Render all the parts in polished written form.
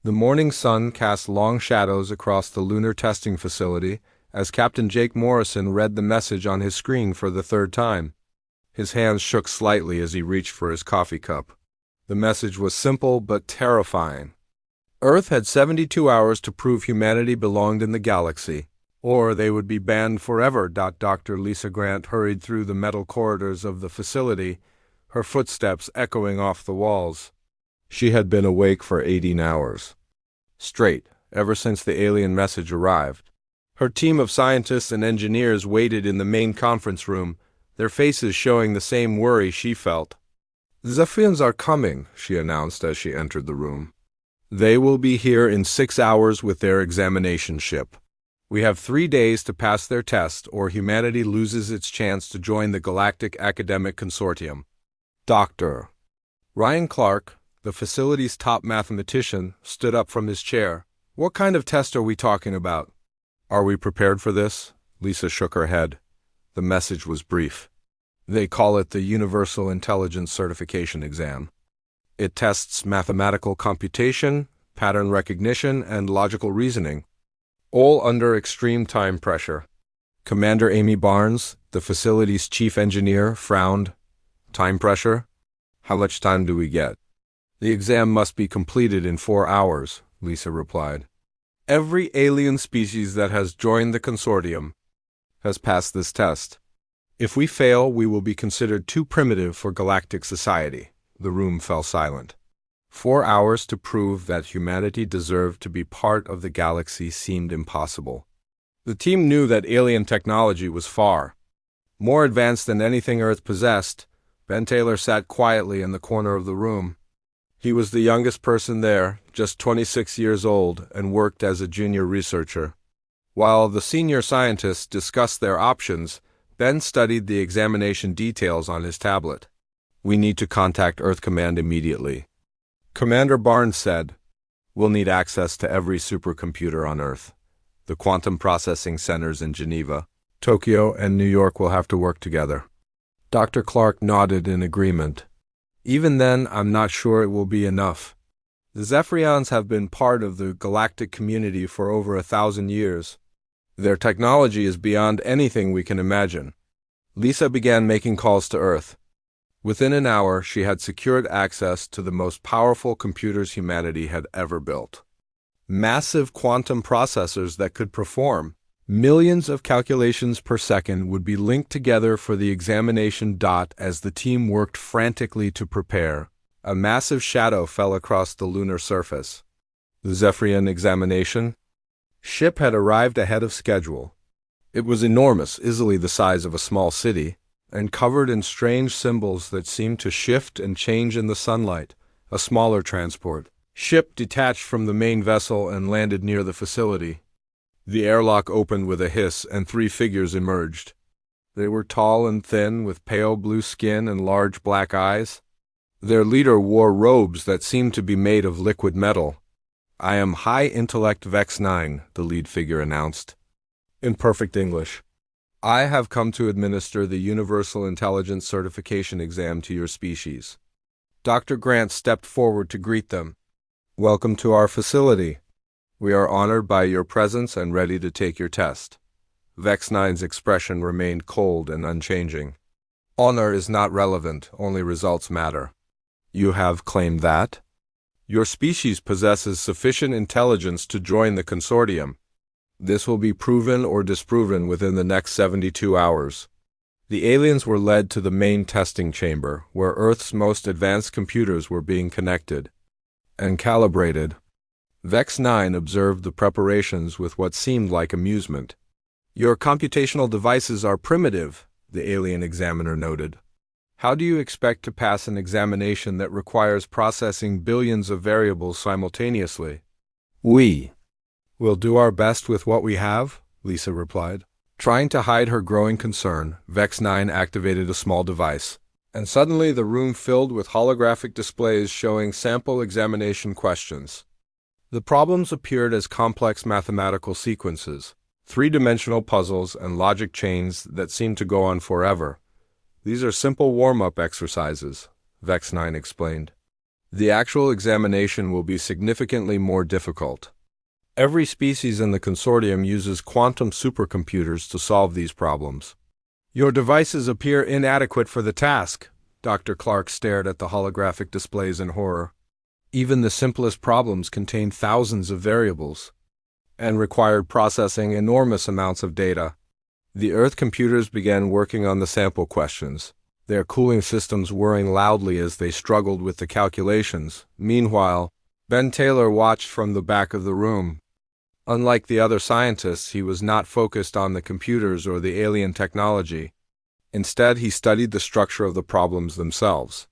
The morning sun cast long shadows across the lunar testing facility as Captain Jake Morrison read the message on his screen for the third time. His hands shook slightly as he reached for his coffee cup. The message was simple but terrifying. Earth had 72 hours to prove humanity belonged in the galaxy, or they would be banned forever. Dr. Lisa Grant hurried through the metal corridors of the facility, her footsteps echoing off the walls. She had been awake for 18 hours straight, ever since the alien message arrived. Her team of scientists and engineers waited in the main conference room, their faces showing the same worry she felt. "Zephyrians are coming," she announced as she entered the room. "They will be here in 6 hours with their examination ship. We have 3 days to pass their test, or humanity loses its chance to join the Galactic Academic Consortium." Dr. Ryan Clark, the facility's top mathematician, stood up from his chair. "What kind of test are we talking about?" "Are we prepared for this?" Lisa shook her head. The message was brief. "They call it the Universal Intelligence Certification Exam. It tests mathematical computation, pattern recognition, and logical reasoning, all under extreme time pressure." Commander Amy Barnes, the facility's chief engineer, frowned. "Time pressure? How much time do we get?" "The exam must be completed in 4 hours," Lisa replied. "Every alien species that has joined the consortium has passed this test. If we fail, we will be considered too primitive for galactic society." The room fell silent. 4 hours to prove that humanity deserved to be part of the galaxy seemed impossible. The team knew that alien technology was far more advanced than anything Earth possessed. Ben Taylor sat quietly in the corner of the room. He was the youngest person there, just 26 years old, and worked as a junior researcher. While the senior scientists discussed their options, Ben studied the examination details on his tablet. "We need to contact Earth Command immediately," Commander Barnes said. "We'll need access to every supercomputer on Earth. The quantum processing centers in Geneva, Tokyo, and New York will have to work together." Dr. Clark nodded in agreement. "Even then, I'm not sure it will be enough. The Zephyrians have been part of the galactic community for over 1,000 years. Their technology is beyond anything we can imagine." Lisa began making calls to Earth. Within an hour, she had secured access to the most powerful computers humanity had ever built. Massive quantum processors that could perform millions of calculations per second would be linked together for the examination. As the team worked frantically to prepare, a massive shadow fell across the lunar surface. The Zephyrian examination ship had arrived ahead of schedule. It was enormous, easily the size of a small city, and covered in strange symbols that seemed to shift and change in the sunlight. A smaller transport ship detached from the main vessel and landed near the facility. The airlock opened with a hiss, and 3 figures emerged. They were tall and thin, with pale blue skin and large black eyes. Their leader wore robes that seemed to be made of liquid metal. "I am High Intellect Vex 9, the lead figure announced, in perfect English. "I have come to administer the Universal Intelligence Certification Exam to your species." Dr. Grant stepped forward to greet them. "Welcome to our facility. We are honored by your presence and ready to take your test." Vex 9's expression remained cold and unchanging. "Honor is not relevant, only results matter." "You have claimed that?" "Your species possesses sufficient intelligence to join the consortium. This will be proven or disproven within the next 72 hours. The aliens were led to the main testing chamber, where Earth's most advanced computers were being connected and calibrated. Vex 9 observed the preparations with what seemed like amusement. "Your computational devices are primitive," the alien examiner noted. "How do you expect to pass an examination that requires processing billions of variables simultaneously?" "We will do our best with what we have," Lisa replied. Trying to hide her growing concern, Vex 9 activated a small device, and suddenly the room filled with holographic displays showing sample examination questions. The problems appeared as complex mathematical sequences, 3-dimensional puzzles, and logic chains that seemed to go on forever. "These are simple warm-up exercises," Vex 9 explained. The actual examination will be significantly more difficult. Every species in the consortium uses quantum supercomputers to solve these problems. Your devices appear inadequate for the task. Dr. Clark stared at the holographic displays in horror. Even the simplest problems contained thousands of variables and required processing enormous amounts of data. The Earth computers began working on the sample questions, their cooling systems whirring loudly as they struggled with the calculations. Meanwhile, Ben Taylor watched from the back of the room. Unlike the other scientists, he was not focused on the computers or the alien technology. Instead, he studied the structure of the problems themselves.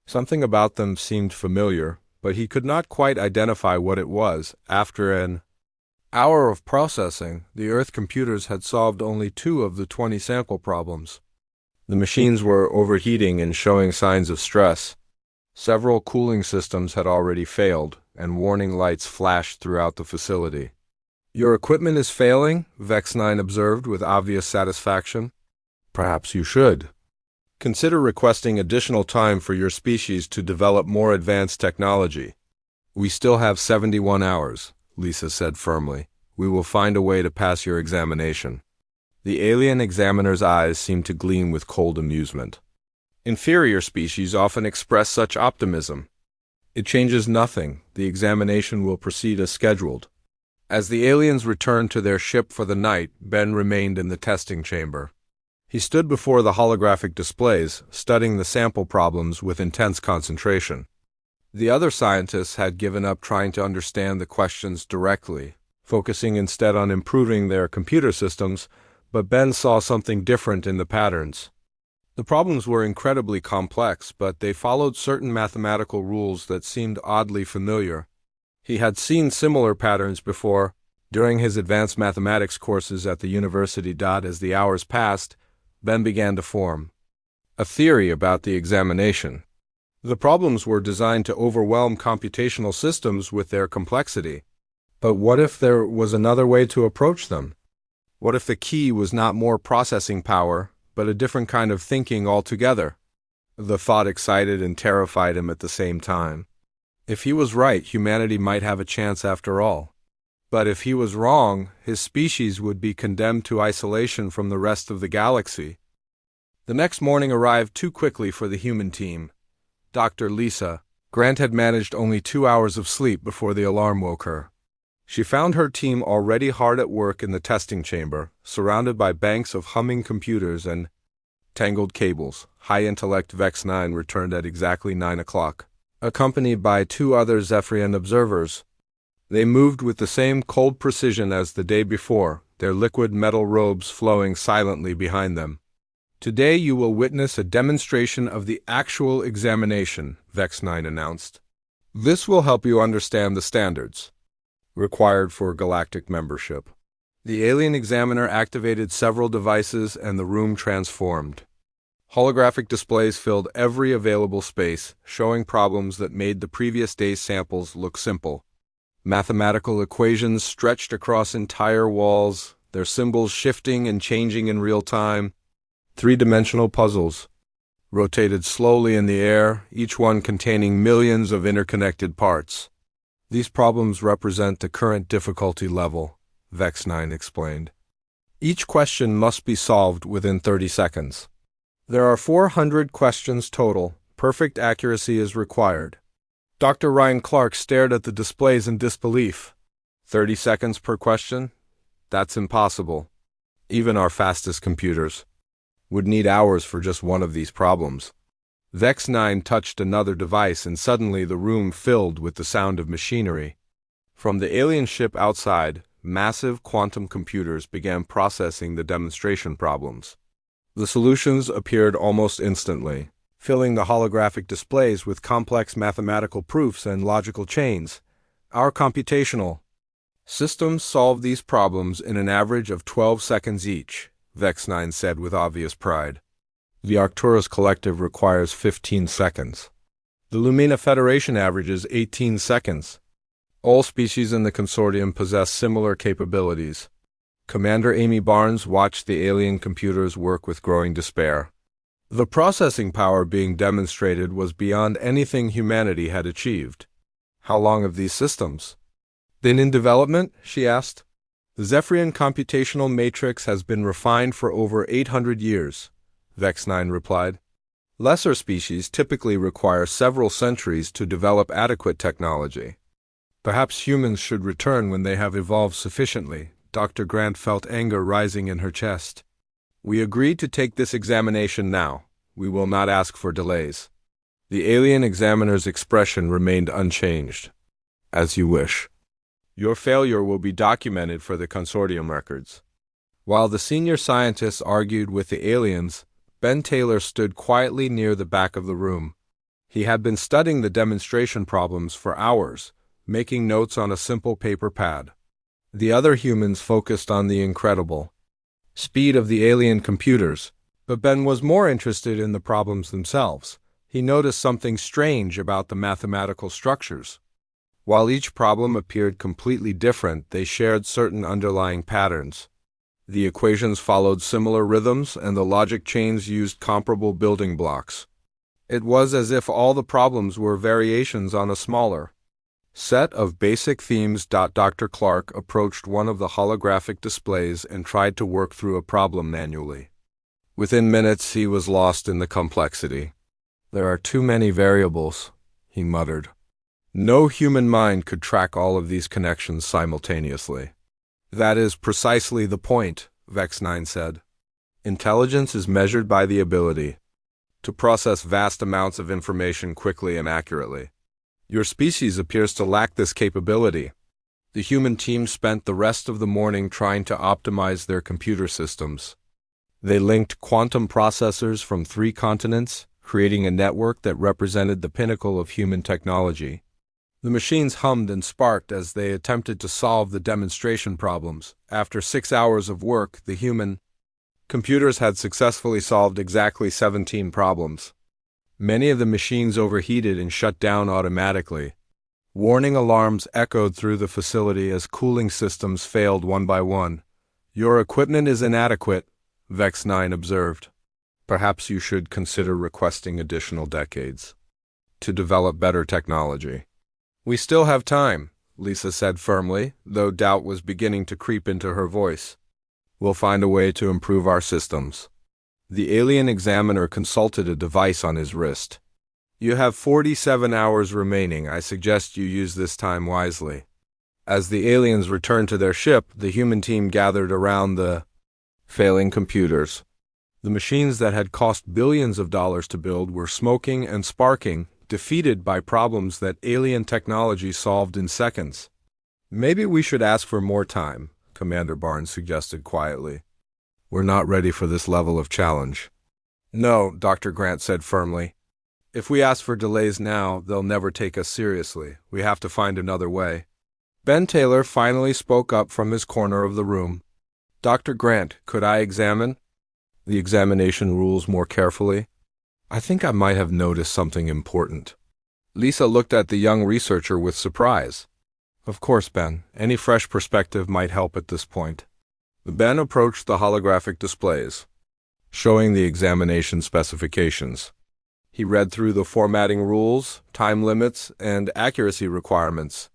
Something about them seemed familiar, but he could not quite identify what it was. After an hour of processing, the Earth computers had solved only 2 of the 20 sample problems. The machines were overheating and showing signs of stress. Several cooling systems had already failed, and warning lights flashed throughout the facility. "Your equipment is failing," Vex-9 observed with obvious satisfaction. "Perhaps you should. Consider requesting additional time for your species to develop more advanced technology." "We still have 71 hours, Lisa said firmly. "We will find a way to pass your examination." The alien examiner's eyes seemed to gleam with cold amusement. Inferior species often express such optimism. "It changes nothing. The examination will proceed as scheduled." As the aliens returned to their ship for the night, Ben remained in the testing chamber. He stood before the holographic displays, studying the sample problems with intense concentration. The other scientists had given up trying to understand the questions directly, focusing instead on improving their computer systems, but Ben saw something different in the patterns. The problems were incredibly complex, but they followed certain mathematical rules that seemed oddly familiar. He had seen similar patterns before, during his advanced mathematics courses at the university. As the hours passed, Ben began to form a theory about the examination. The problems were designed to overwhelm computational systems with their complexity. But what if there was another way to approach them? What if the key was not more processing power, but a different kind of thinking altogether? The thought excited and terrified him at the same time. If he was right, humanity might have a chance after all. But if he was wrong, his species would be condemned to isolation from the rest of the galaxy. The next morning arrived too quickly for the human team. Dr. Lisa Grant had managed only 2 hours of sleep before the alarm woke her. She found her team already hard at work in the testing chamber, surrounded by banks of humming computers and tangled cables. High-intellect Vex-9 returned at exactly 9 o'clock, accompanied by 2 other Zephyrian observers. They moved with the same cold precision as the day before, their liquid metal robes flowing silently behind them. "Today you will witness a demonstration of the actual examination," Vex-9 announced. "This will help you understand the standards required for galactic membership." The alien examiner activated several devices and the room transformed. Holographic displays filled every available space, showing problems that made the previous day's samples look simple. Mathematical equations stretched across entire walls, their symbols shifting and changing in real time. 3-dimensional puzzles rotated slowly in the air, each one containing millions of interconnected parts. "These problems represent the current difficulty level," Vex-9 explained. "Each question must be solved within 30 seconds. There are 400 questions total. Perfect accuracy is required." Dr. Ryan Clark stared at the displays in disbelief. 30 seconds per question? That's impossible. Even our fastest computers would need hours for just one of these problems. Vex-9 touched another device, and suddenly the room filled with the sound of machinery. From the alien ship outside, massive quantum computers began processing the demonstration problems. The solutions appeared almost instantly, filling the holographic displays with complex mathematical proofs and logical chains. "Our computational systems solve these problems in an average of 12 seconds each," Vex-9 said with obvious pride. "The Arcturus Collective requires 15 seconds. The Lumina Federation averages 18 seconds. All species in the consortium possess similar capabilities." Commander Amy Barnes watched the alien computers work with growing despair. The processing power being demonstrated was beyond anything humanity had achieved. How long have these systems been in development? She asked. The Zephyrian computational matrix has been refined for over 800 years, Vex9 replied. Lesser species typically require several centuries to develop adequate technology. Perhaps humans should return when they have evolved sufficiently. Dr. Grant felt anger rising in her chest. We agreed to take this examination now. We will not ask for delays. The alien examiner's expression remained unchanged. As you wish. Your failure will be documented for the consortium records. While the senior scientists argued with the aliens, Ben Taylor stood quietly near the back of the room. He had been studying the demonstration problems for hours, making notes on a simple paper pad. The other humans focused on the incredible speed of the alien computers, but Ben was more interested in the problems themselves. He noticed something strange about the mathematical structures. While each problem appeared completely different, they shared certain underlying patterns. The equations followed similar rhythms, and the logic chains used comparable building blocks. It was as if all the problems were variations on a smaller set of basic themes. Dr. Clark approached one of the holographic displays and tried to work through a problem manually. Within minutes, he was lost in the complexity. There are too many variables, he muttered. No human mind could track all of these connections simultaneously. That is precisely the point, Vex9 said. Intelligence is measured by the ability to process vast amounts of information quickly and accurately. Your species appears to lack this capability. The human team spent the rest of the morning trying to optimize their computer systems. They linked quantum processors from 3 continents, creating a network that represented the pinnacle of human technology. The machines hummed and sparked as they attempted to solve the demonstration problems. After 6 hours of work, the human computers had successfully solved exactly 17 problems. Many of the machines overheated and shut down automatically. Warning alarms echoed through the facility as cooling systems failed one by one. Your equipment is inadequate, Vex9 observed. Perhaps you should consider requesting additional decades to develop better technology. We still have time, Lisa said firmly, though doubt was beginning to creep into her voice. We'll find a way to improve our systems. The alien examiner consulted a device on his wrist. You have 47 hours remaining. I suggest you use this time wisely. As the aliens returned to their ship, the human team gathered around the failing computers. The machines that had cost billions of dollars to build were smoking and sparking, defeated by problems that alien technology solved in seconds. Maybe we should ask for more time, Commander Barnes suggested quietly. We're not ready for this level of challenge. No, Dr. Grant said firmly. If we ask for delays now, they'll never take us seriously. We have to find another way. Ben Taylor finally spoke up from his corner of the room. Dr. Grant, could I examine the examination rules more carefully? I think I might have noticed something important. Lisa looked at the young researcher with surprise. Of course, Ben. Any fresh perspective might help at this point. Ben approached the holographic displays, showing the examination specifications. He read through the formatting rules, time limits, and accuracy requirements.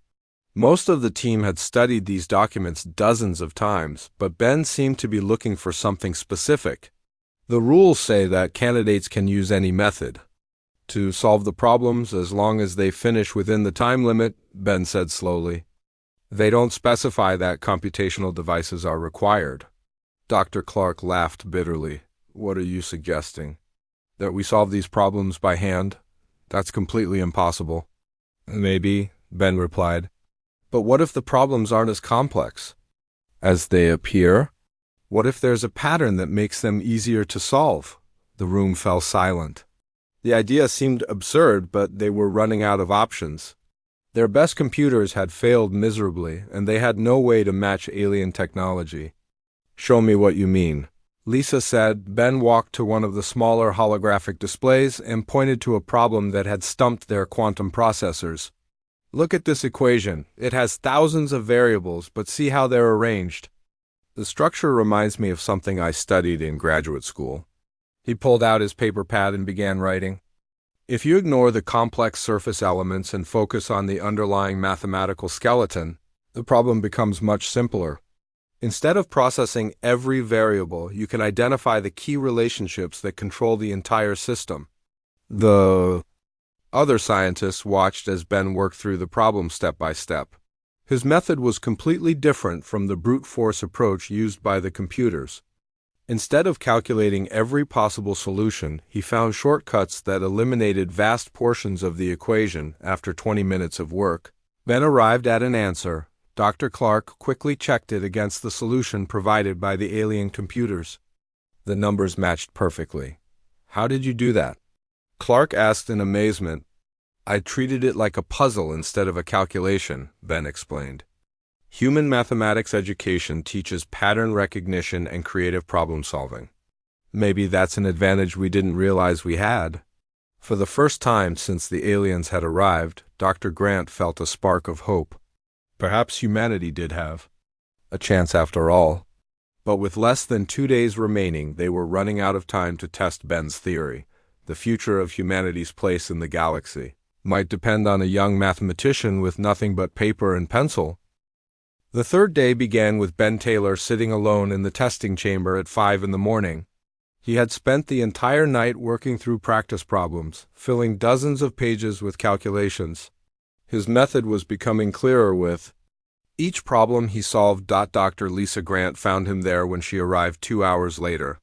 Most of the team had studied these documents dozens of times, but Ben seemed to be looking for something specific. The rules say that candidates can use any method to solve the problems as long as they finish within the time limit, Ben said slowly. They don't specify that computational devices are required. Dr. Clark laughed bitterly. What are you suggesting? That we solve these problems by hand? That's completely impossible. Maybe, Ben replied. But what if the problems aren't as complex as they appear? What if there's a pattern that makes them easier to solve? The room fell silent. The idea seemed absurd, but they were running out of options. Their best computers had failed miserably, and they had no way to match alien technology. Show me what you mean, Lisa said. Ben walked to one of the smaller holographic displays and pointed to a problem that had stumped their quantum processors. Look at this equation. It has thousands of variables, but see how they're arranged. The structure reminds me of something I studied in graduate school. He pulled out his paper pad and began writing. If you ignore the complex surface elements and focus on the underlying mathematical skeleton, the problem becomes much simpler. Instead of processing every variable, you can identify the key relationships that control the entire system. The other scientists watched as Ben worked through the problem step by step. His method was completely different from the brute force approach used by the computers. Instead of calculating every possible solution, he found shortcuts that eliminated vast portions of the equation after 20 minutes of work. Ben arrived at an answer. Dr. Clark quickly checked it against the solution provided by the alien computers. The numbers matched perfectly. How did you do that? Clark asked in amazement. I treated it like a puzzle instead of a calculation, Ben explained. Human mathematics education teaches pattern recognition and creative problem solving. Maybe that's an advantage we didn't realize we had. For the first time since the aliens had arrived, Dr. Grant felt a spark of hope. Perhaps humanity did have a chance after all. But with less than 2 days remaining, they were running out of time to test Ben's theory. The future of humanity's place in the galaxy might depend on a young mathematician with nothing but paper and pencil. The third day began with Ben Taylor sitting alone in the testing chamber at 5 in the morning. He had spent the entire night working through practice problems, filling dozens of pages with calculations. His method was becoming clearer with each problem he solved. Dr. Lisa Grant found him there when she arrived 2 hours later.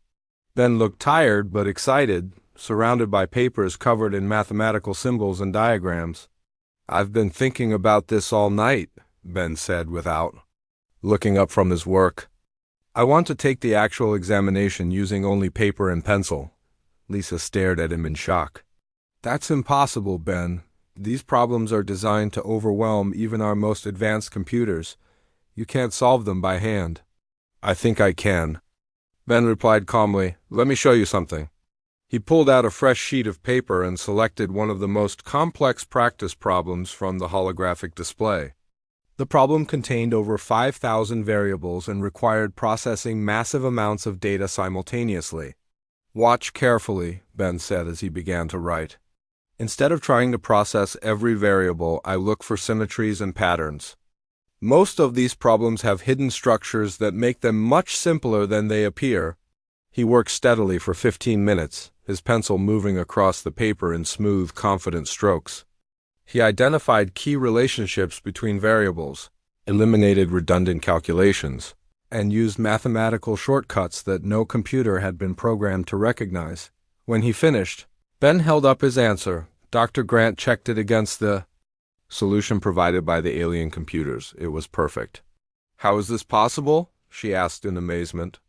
Ben looked tired but excited, surrounded by papers covered in mathematical symbols and diagrams. I've been thinking about this all night, Ben said without looking up from his work. I want to take the actual examination using only paper and pencil. Lisa stared at him in shock. That's impossible, Ben. These problems are designed to overwhelm even our most advanced computers. You can't solve them by hand. I think I can. Ben replied calmly. Let me show you something. He pulled out a fresh sheet of paper and selected one of the most complex practice problems from the holographic display. The problem contained over 5,000 variables and required processing massive amounts of data simultaneously. Watch carefully, Ben said as he began to write. Instead of trying to process every variable, I look for symmetries and patterns. Most of these problems have hidden structures that make them much simpler than they appear. He worked steadily for 15 minutes, his pencil moving across the paper in smooth, confident strokes. He identified key relationships between variables, eliminated redundant calculations, and used mathematical shortcuts that no computer had been programmed to recognize. When he finished, Ben held up his answer. Dr. Grant checked it against the solution provided by the alien computers. It was perfect. How is this possible? She asked in amazement.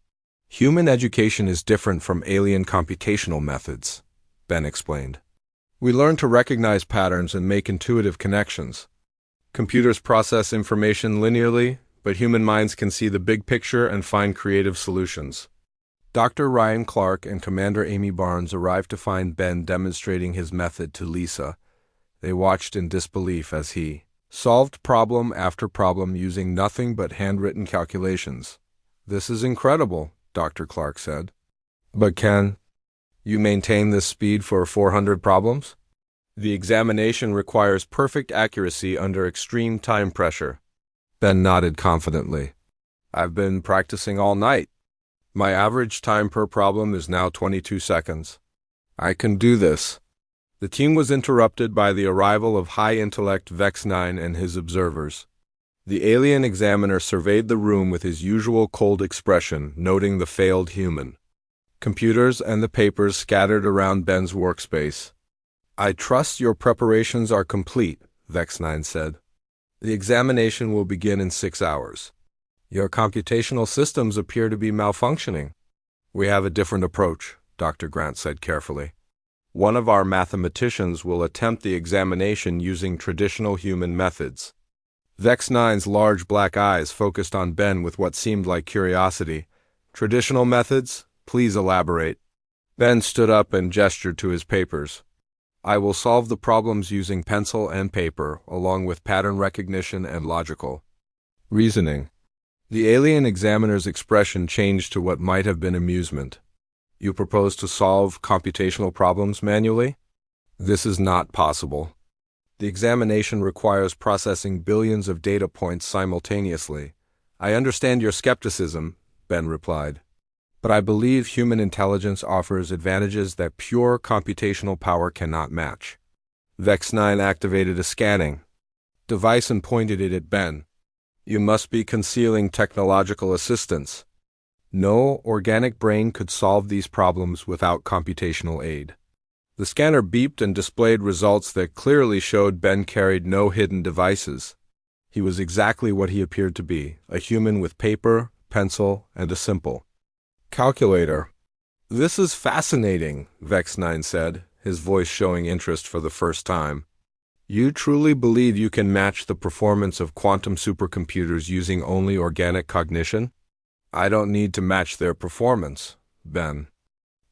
Human education is different from alien computational methods, Ben explained. We learn to recognize patterns and make intuitive connections. Computers process information linearly, but human minds can see the big picture and find creative solutions. Dr. Ryan Clark and Commander Amy Barnes arrived to find Ben demonstrating his method to Lisa. They watched in disbelief as he solved problem after problem using nothing but handwritten calculations. This is incredible, Dr. Clark said. But can you maintain this speed for 400 problems? The examination requires perfect accuracy under extreme time pressure. Ben nodded confidently. I've been practicing all night. My average time per problem is now 22 seconds. I can do this. The team was interrupted by the arrival of high-intellect Vex 9 and his observers. The alien examiner surveyed the room with his usual cold expression, noting the failed human. Computers and the papers scattered around Ben's workspace. I trust your preparations are complete, Vex 9 said. The examination will begin in 6 hours. Your computational systems appear to be malfunctioning. We have a different approach, Dr. Grant said carefully. One of our mathematicians will attempt the examination using traditional human methods. Vex 9's large black eyes focused on Ben with what seemed like curiosity. Traditional methods? Please elaborate. Ben stood up and gestured to his papers. I will solve the problems using pencil and paper, along with pattern recognition and logical reasoning. The alien examiner's expression changed to what might have been amusement. You propose to solve computational problems manually? This is not possible. The examination requires processing billions of data points simultaneously. I understand your skepticism, Ben replied. But I believe human intelligence offers advantages that pure computational power cannot match. Vex 9 activated a scanning device and pointed it at Ben. You must be concealing technological assistance. No organic brain could solve these problems without computational aid. The scanner beeped and displayed results that clearly showed Ben carried no hidden devices. He was exactly what he appeared to be, a human with paper, pencil, and a simple calculator. This is fascinating, Vex 9 said, his voice showing interest for the first time. You truly believe you can match the performance of quantum supercomputers using only organic cognition? I don't need to match their performance, Ben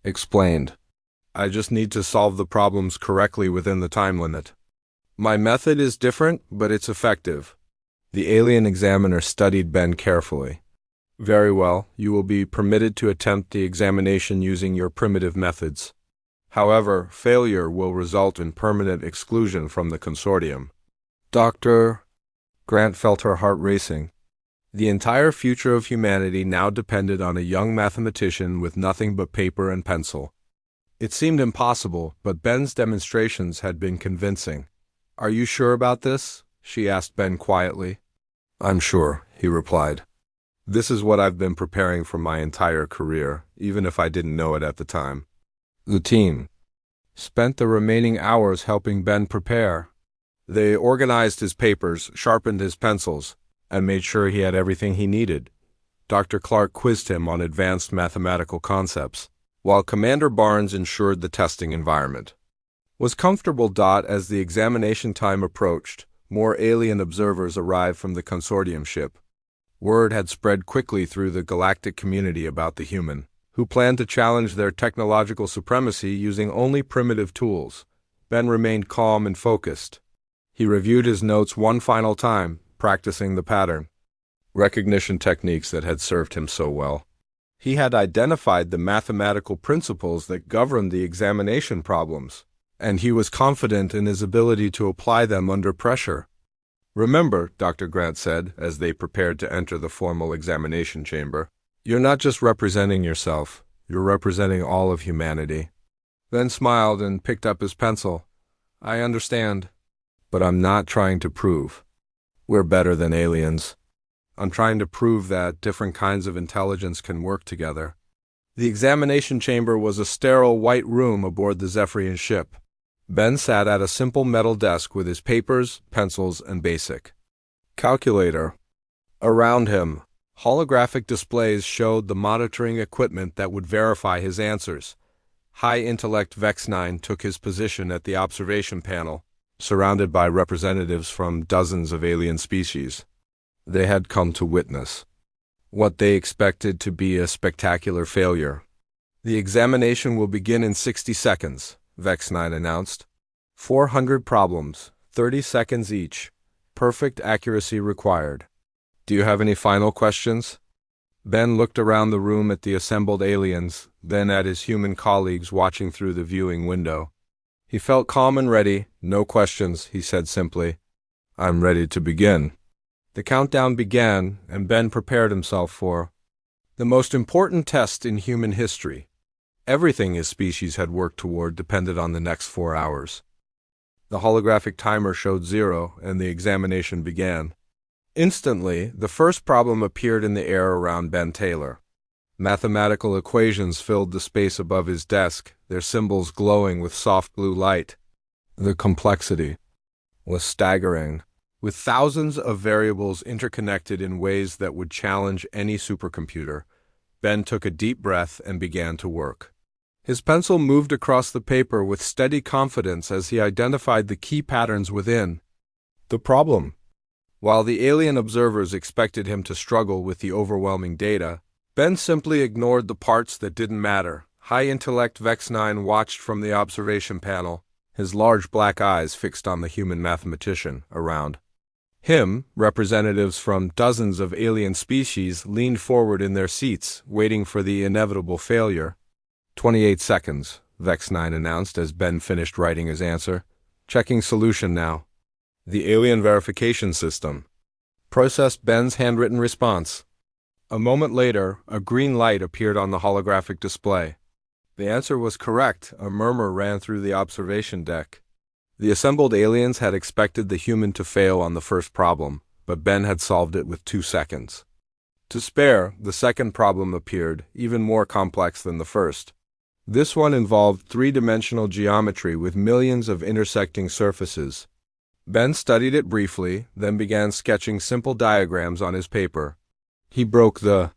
explained. I just need to solve the problems correctly within the time limit. My method is different, but it's effective. The alien examiner studied Ben carefully. Very well, you will be permitted to attempt the examination using your primitive methods. However, failure will result in permanent exclusion from the consortium. Dr. Grant felt her heart racing. The entire future of humanity now depended on a young mathematician with nothing but paper and pencil. It seemed impossible, but Ben's demonstrations had been convincing. Are you sure about this? She asked Ben quietly. I'm sure, he replied. This is what I've been preparing for my entire career, even if I didn't know it at the time. The team spent the remaining hours helping Ben prepare. They organized his papers, sharpened his pencils, and made sure he had everything he needed. Dr. Clark quizzed him on advanced mathematical concepts, while Commander Barnes ensured the testing environment was comfortable. As the examination time approached, more alien observers arrived from the consortium ship. Word had spread quickly through the galactic community about the human, who planned to challenge their technological supremacy using only primitive tools. Ben remained calm and focused. He reviewed his notes one final time, practicing the pattern recognition techniques that had served him so well. He had identified the mathematical principles that governed the examination problems, and he was confident in his ability to apply them under pressure. Remember, Dr. Grant said, as they prepared to enter the formal examination chamber, you're not just representing yourself, you're representing all of humanity. Ben smiled and picked up his pencil. I understand, but I'm not trying to prove we're better than aliens. I'm trying to prove that different kinds of intelligence can work together. The examination chamber was a sterile white room aboard the Zephyrian ship. Ben sat at a simple metal desk with his papers, pencils, and basic calculator. Around him, holographic displays showed the monitoring equipment that would verify his answers. High-intellect Vex 9 took his position at the observation panel, surrounded by representatives from dozens of alien species. They had come to witness what they expected to be a spectacular failure. The examination will begin in 60 seconds, Vex 9 announced. 400 problems, 30 seconds each. Perfect accuracy required. Do you have any final questions? Ben looked around the room at the assembled aliens, then at his human colleagues watching through the viewing window. He felt calm and ready. No questions, he said simply. I'm ready to begin. The countdown began, and Ben prepared himself for the most important test in human history. Everything his species had worked toward depended on the next 4 hours. The holographic timer showed 0, and the examination began. Instantly, the first problem appeared in the air around Ben Taylor. Mathematical equations filled the space above his desk, their symbols glowing with soft blue light. The complexity was staggering, with thousands of variables interconnected in ways that would challenge any supercomputer. Ben took a deep breath and began to work. His pencil moved across the paper with steady confidence as he identified the key patterns within the problem. While the alien observers expected him to struggle with the overwhelming data, Ben simply ignored the parts that didn't matter. High-intellect Vex 9 watched from the observation panel, his large black eyes fixed on the human mathematician around him. Representatives from dozens of alien species leaned forward in their seats, waiting for the inevitable failure. "28 seconds, Vex9 announced as Ben finished writing his answer. "Checking solution now." The alien verification system processed Ben's handwritten response. A moment later, a green light appeared on the holographic display. The answer was correct. A murmur ran through the observation deck. The assembled aliens had expected the human to fail on the first problem, but Ben had solved it with 2 seconds. To spare, the second problem appeared, even more complex than the first. This one involved three-dimensional geometry with millions of intersecting surfaces. Ben studied it briefly, then began sketching simple diagrams on his paper. He broke the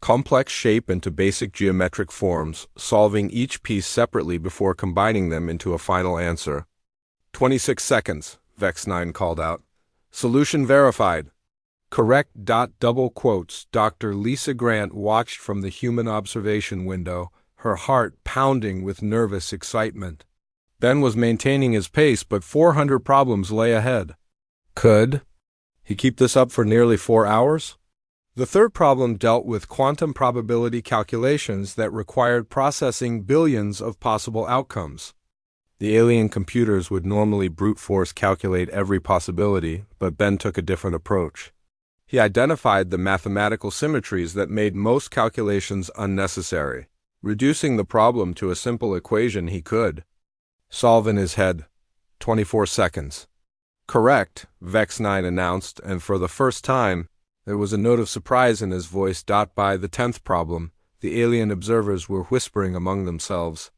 complex shape into basic geometric forms, solving each piece separately before combining them into a final answer. 26 seconds, Vex9 called out. "Solution verified." Correct. Double quotes. Dr. Lisa Grant watched from the human observation window, her heart pounding with nervous excitement. Ben was maintaining his pace, but 400 problems lay ahead. Could he keep this up for nearly 4 hours? The third problem dealt with quantum probability calculations that required processing billions of possible outcomes. The alien computers would normally brute force calculate every possibility, but Ben took a different approach. He identified the mathematical symmetries that made most calculations unnecessary. Reducing the problem to a simple equation he could solve in his head. 24 seconds. Correct, Vex9 announced, and for the first time, there was a note of surprise in his voice. By the 10th problem, the alien observers were whispering among themselves.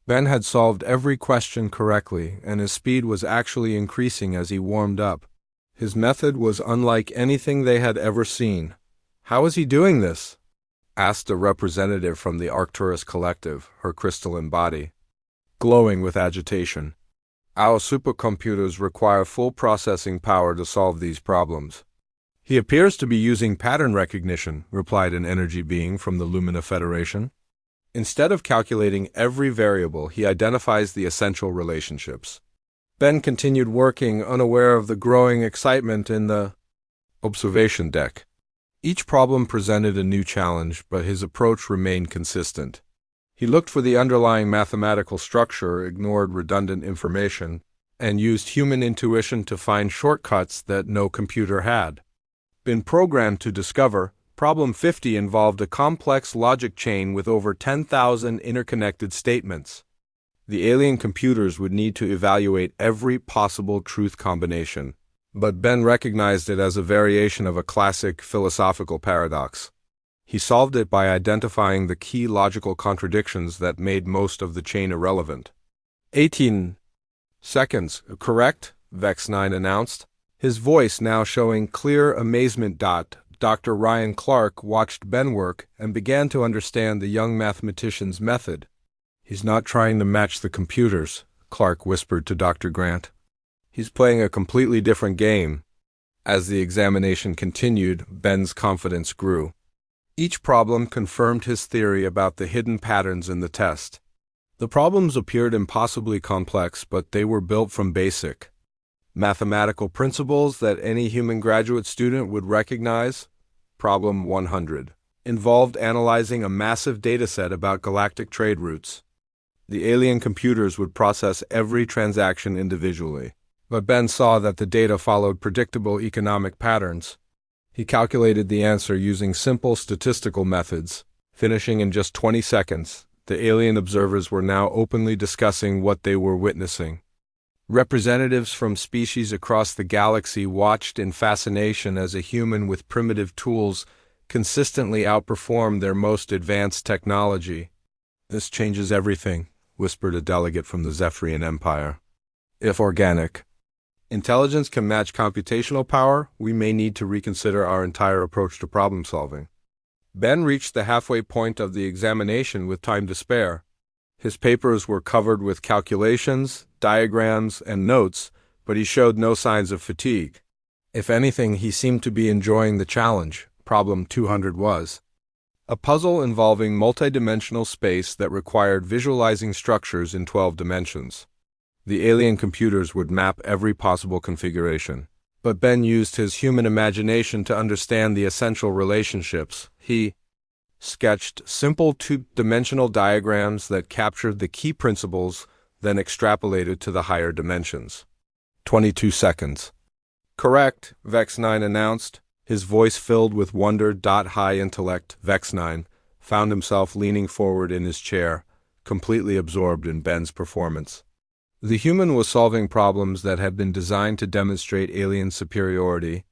Ben had solved every question correctly, and his speed was actually increasing as he warmed up. His method was unlike anything they had ever seen. "How is he doing this?" asked a representative from the Arcturus Collective, her crystalline body glowing with agitation. "Our supercomputers require full processing power to solve these problems." "He appears to be using pattern recognition," replied an energy being from the Lumina Federation. "Instead of calculating every variable, he identifies the essential relationships." Ben continued working, unaware of the growing excitement in the observation deck. Each problem presented a new challenge, but his approach remained consistent. He looked for the underlying mathematical structure, ignored redundant information, and used human intuition to find shortcuts that no computer had been programmed to discover. Problem 50 involved a complex logic chain with over 10,000 interconnected statements. The alien computers would need to evaluate every possible truth combination, but Ben recognized it as a variation of a classic philosophical paradox. He solved it by identifying the key logical contradictions that made most of the chain irrelevant. 18 seconds, correct? Vex9 announced, his voice now showing clear amazement. Dr. Ryan Clark watched Ben work and began to understand the young mathematician's method. "He's not trying to match the computers," Clark whispered to Dr. Grant. "He's playing a completely different game." As the examination continued, Ben's confidence grew. Each problem confirmed his theory about the hidden patterns in the test. The problems appeared impossibly complex, but they were built from basic mathematical principles that any human graduate student would recognize. Problem 100 involved analyzing a massive dataset about galactic trade routes. The alien computers would process every transaction individually, but Ben saw that the data followed predictable economic patterns. He calculated the answer using simple statistical methods, finishing in just 20 seconds. The alien observers were now openly discussing what they were witnessing. Representatives from species across the galaxy watched in fascination as a human with primitive tools consistently outperformed their most advanced technology. "This changes everything," whispered a delegate from the Zephyrian Empire. "If organic intelligence can match computational power, we may need to reconsider our entire approach to problem solving." Ben reached the halfway point of the examination with time to spare. His papers were covered with calculations, diagrams, and notes, but he showed no signs of fatigue. If anything, he seemed to be enjoying the challenge. Problem 200 was a puzzle involving multidimensional space that required visualizing structures in 12 dimensions. The alien computers would map every possible configuration, but Ben used his human imagination to understand the essential relationships. He sketched simple two-dimensional diagrams that captured the key principles, then extrapolated to the higher dimensions. 22 seconds. Correct, Vex9 announced, his voice filled with wonder. High intellect Vex9 found himself leaning forward in his chair, completely absorbed in Ben's performance. The human was solving problems that had been designed to demonstrate alien superiority,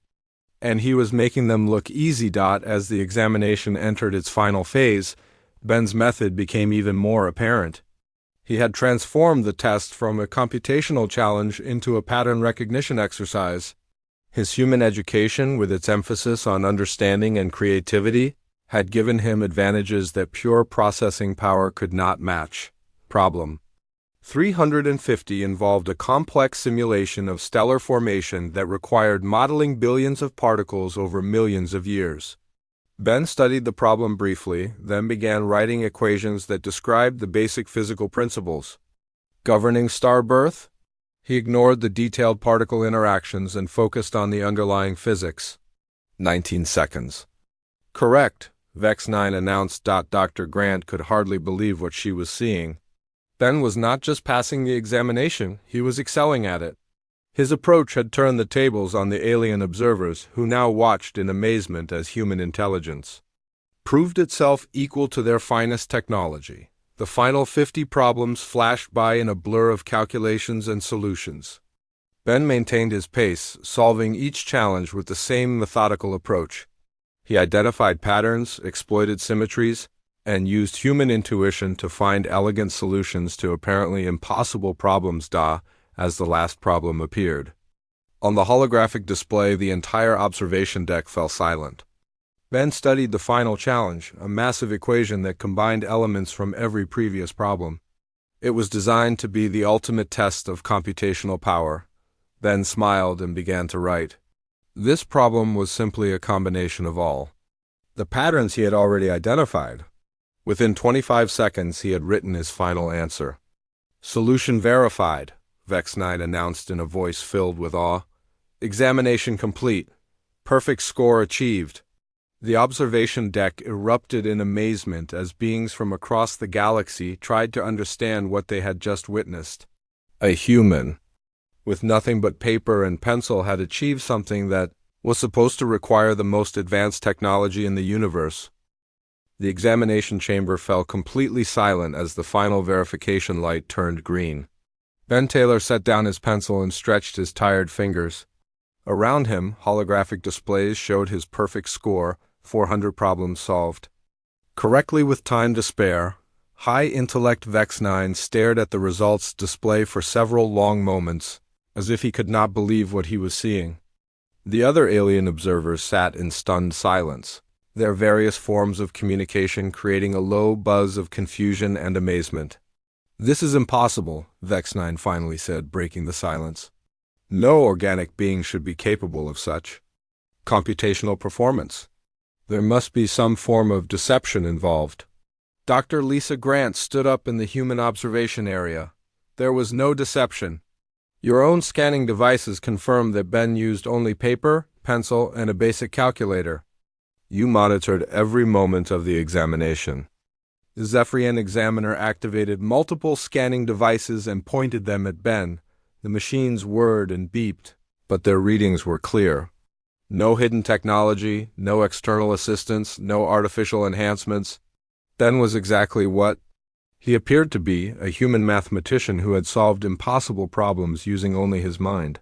and he was making them look easy. As the examination entered its final phase, Ben's method became even more apparent. He had transformed the test from a computational challenge into a pattern recognition exercise. His human education, with its emphasis on understanding and creativity, had given him advantages that pure processing power could not match. Problem 350 involved a complex simulation of stellar formation that required modeling billions of particles over millions of years. Ben studied the problem briefly, then began writing equations that described the basic physical principles. Governing star birth? He ignored the detailed particle interactions and focused on the underlying physics. 19 seconds. Correct, Vex9 announced. Dr. Grant could hardly believe what she was seeing. Ben was not just passing the examination, he was excelling at it. His approach had turned the tables on the alien observers, who now watched in amazement as human intelligence proved itself equal to their finest technology. The final 50 problems flashed by in a blur of calculations and solutions. Ben maintained his pace, solving each challenge with the same methodical approach. He identified patterns, exploited symmetries, and used human intuition to find elegant solutions to apparently impossible problems. As the last problem appeared. On the holographic display, the entire observation deck fell silent. Ben studied the final challenge, a massive equation that combined elements from every previous problem. It was designed to be the ultimate test of computational power. Ben smiled and began to write. This problem was simply a combination of all the patterns he had already identified. Within 25 seconds, he had written his final answer. Solution verified, Vex9 announced in a voice filled with awe. Examination complete. Perfect score achieved. The observation deck erupted in amazement as beings from across the galaxy tried to understand what they had just witnessed. A human, with nothing but paper and pencil, had achieved something that was supposed to require the most advanced technology in the universe. The examination chamber fell completely silent as the final verification light turned green. Ben Taylor set down his pencil and stretched his tired fingers. Around him, holographic displays showed his perfect score, 400 problems solved. Correctly with time to spare, high-intellect Vex9 stared at the results display for several long moments, as if he could not believe what he was seeing. The other alien observers sat in stunned silence, their various forms of communication creating a low buzz of confusion and amazement. This is impossible, Vex9 finally said, breaking the silence. No organic being should be capable of such computational performance. There must be some form of deception involved. Dr. Lisa Grant stood up in the human observation area. There was no deception. Your own scanning devices confirmed that Ben used only paper, pencil, and a basic calculator. You monitored every moment of the examination. The Zephyrian examiner activated multiple scanning devices and pointed them at Ben. The machines whirred and beeped, but their readings were clear. No hidden technology, no external assistance, no artificial enhancements. Ben was exactly what he appeared to be, a human mathematician who had solved impossible problems using only his mind.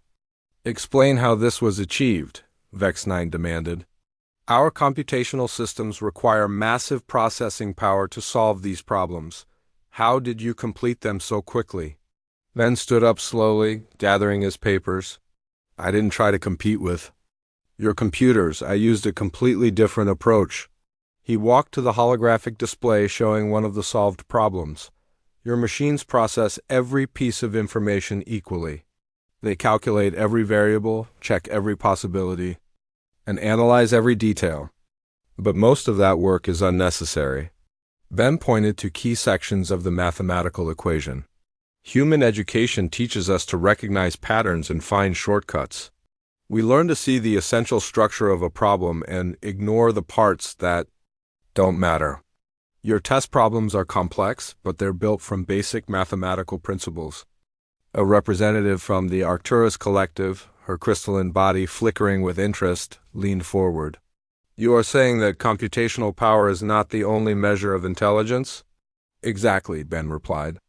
Explain how this was achieved, Vex9 demanded. Our computational systems require massive processing power to solve these problems. How did you complete them so quickly? Ben stood up slowly, gathering his papers. I didn't try to compete with your computers. I used a completely different approach. He walked to the holographic display showing one of the solved problems. Your machines process every piece of information equally. They calculate every variable, check every possibility, and analyze every detail. But most of that work is unnecessary. Ben pointed to key sections of the mathematical equation. Human education teaches us to recognize patterns and find shortcuts. We learn to see the essential structure of a problem and ignore the parts that don't matter. Your test problems are complex, but they're built from basic mathematical principles. A representative from the Arcturus Collective, her crystalline body flickering with interest, leaned forward. You are saying that computational power is not the only measure of intelligence? Exactly, Ben replied.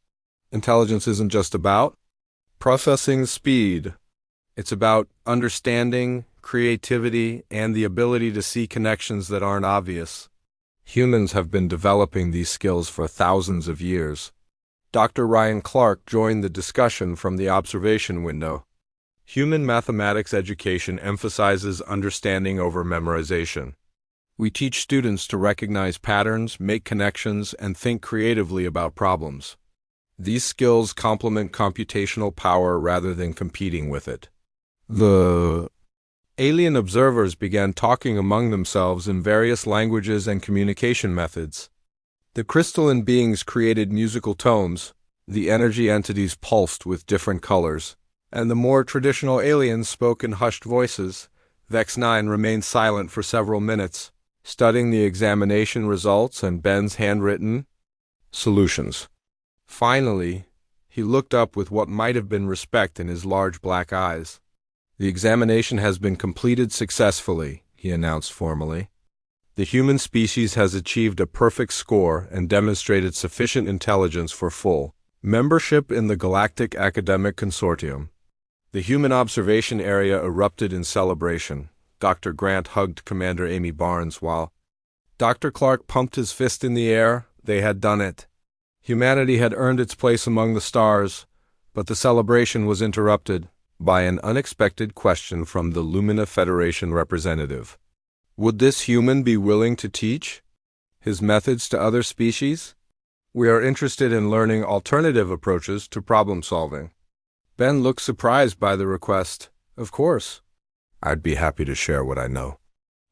Intelligence isn't just about processing speed. It's about understanding, creativity, and the ability to see connections that aren't obvious. Humans have been developing these skills for thousands of years. Dr. Ryan Clark joined the discussion from the observation window. Human mathematics education emphasizes understanding over memorization. We teach students to recognize patterns, make connections, and think creatively about problems. These skills complement computational power rather than competing with it. The alien observers began talking among themselves in various languages and communication methods. The crystalline beings created musical tones, the energy entities pulsed with different colors, and the more traditional aliens spoke in hushed voices. Vex 9 remained silent for several minutes, studying the examination results and Ben's handwritten solutions. Finally, he looked up with what might have been respect in his large black eyes. The examination has been completed successfully, he announced formally. The human species has achieved a perfect score and demonstrated sufficient intelligence for full membership in the Galactic Academic Consortium. The human observation area erupted in celebration. Dr. Grant hugged Commander Amy Barnes while Dr. Clark pumped his fist in the air. They had done it. Humanity had earned its place among the stars, but the celebration was interrupted by an unexpected question from the Lumina Federation representative. Would this human be willing to teach his methods to other species? We are interested in learning alternative approaches to problem solving. Ben looked surprised by the request. Of course. I'd be happy to share what I know.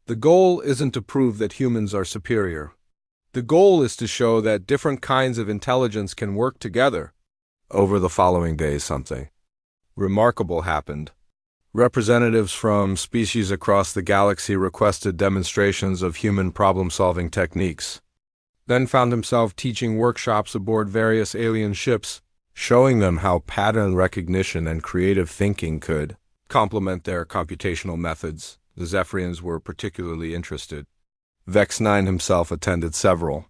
The goal isn't to prove that humans are superior. The goal is to show that different kinds of intelligence can work together. Over the following days, something remarkable happened. Representatives from species across the galaxy requested demonstrations of human problem-solving techniques. Ben found himself teaching workshops aboard various alien ships, showing them how pattern recognition and creative thinking could complement their computational methods. The Zephyrians were particularly interested. Vex 9 himself attended several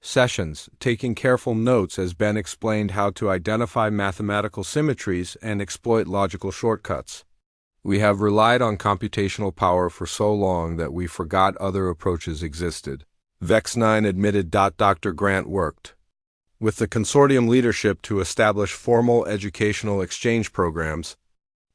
sessions, taking careful notes as Ben explained how to identify mathematical symmetries and exploit logical shortcuts. We have relied on computational power for so long that we forgot other approaches existed. Vex 9 admitted. Dr. Grant worked with the consortium leadership to establish formal educational exchange programs.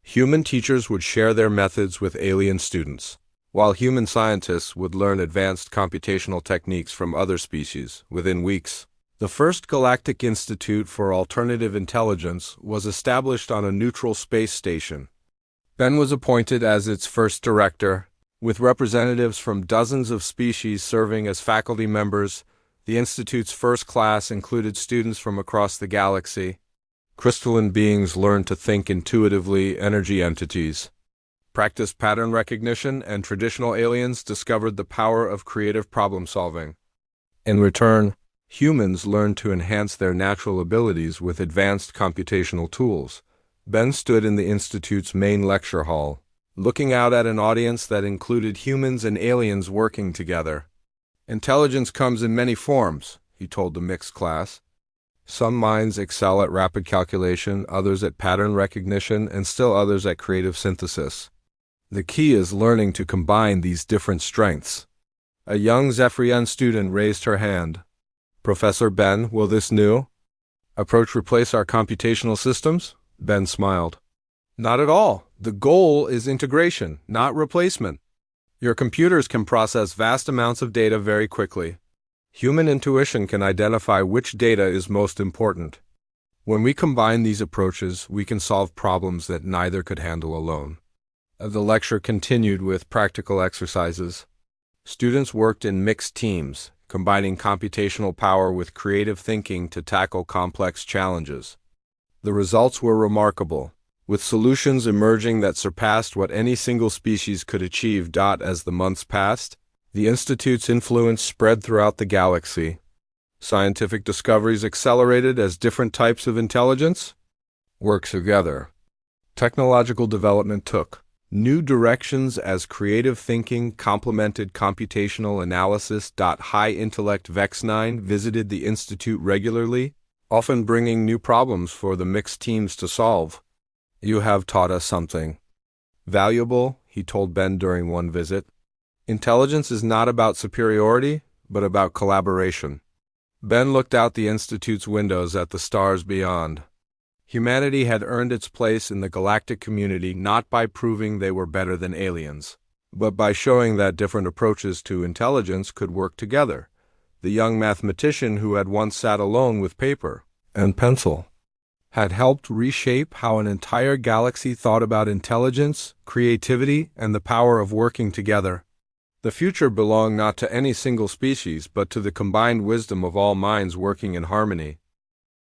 Human teachers would share their methods with alien students, while human scientists would learn advanced computational techniques from other species. Within weeks, the first Galactic Institute for Alternative Intelligence was established on a neutral space station. Ben was appointed as its first director, with representatives from dozens of species serving as faculty members. The Institute's first class included students from across the galaxy. Crystalline beings learned to think intuitively, energy entities practiced pattern recognition, and traditional aliens discovered the power of creative problem-solving. In return, humans learned to enhance their natural abilities with advanced computational tools. Ben stood in the Institute's main lecture hall, looking out at an audience that included humans and aliens working together. Intelligence comes in many forms, he told the mixed class. Some minds excel at rapid calculation, others at pattern recognition, and still others at creative synthesis. The key is learning to combine these different strengths. A young Zephyrian student raised her hand. Professor Ben, will this new approach replace our computational systems? Ben smiled. Not at all. The goal is integration, not replacement. Your computers can process vast amounts of data very quickly. Human intuition can identify which data is most important. When we combine these approaches, we can solve problems that neither could handle alone. The lecture continued with practical exercises. Students worked in mixed teams, combining computational power with creative thinking to tackle complex challenges. The results were remarkable, with solutions emerging that surpassed what any single species could achieve. As the months passed, The Institute's influence spread throughout the galaxy. Scientific discoveries accelerated as different types of intelligence worked together. Technological development took new directions as creative thinking complemented computational analysis. High intellect Vex9 visited the Institute regularly, often bringing new problems for the mixed teams to solve. "You have taught us something valuable," he told Ben during one visit. "Intelligence is not about superiority, but about collaboration." Ben looked out the Institute's windows at the stars beyond. Humanity had earned its place in the galactic community not by proving they were better than aliens, but by showing that different approaches to intelligence could work together. The young mathematician who had once sat alone with paper and pencil had helped reshape how an entire galaxy thought about intelligence, creativity, and the power of working together. The future belonged not to any single species, but to the combined wisdom of all minds working in harmony.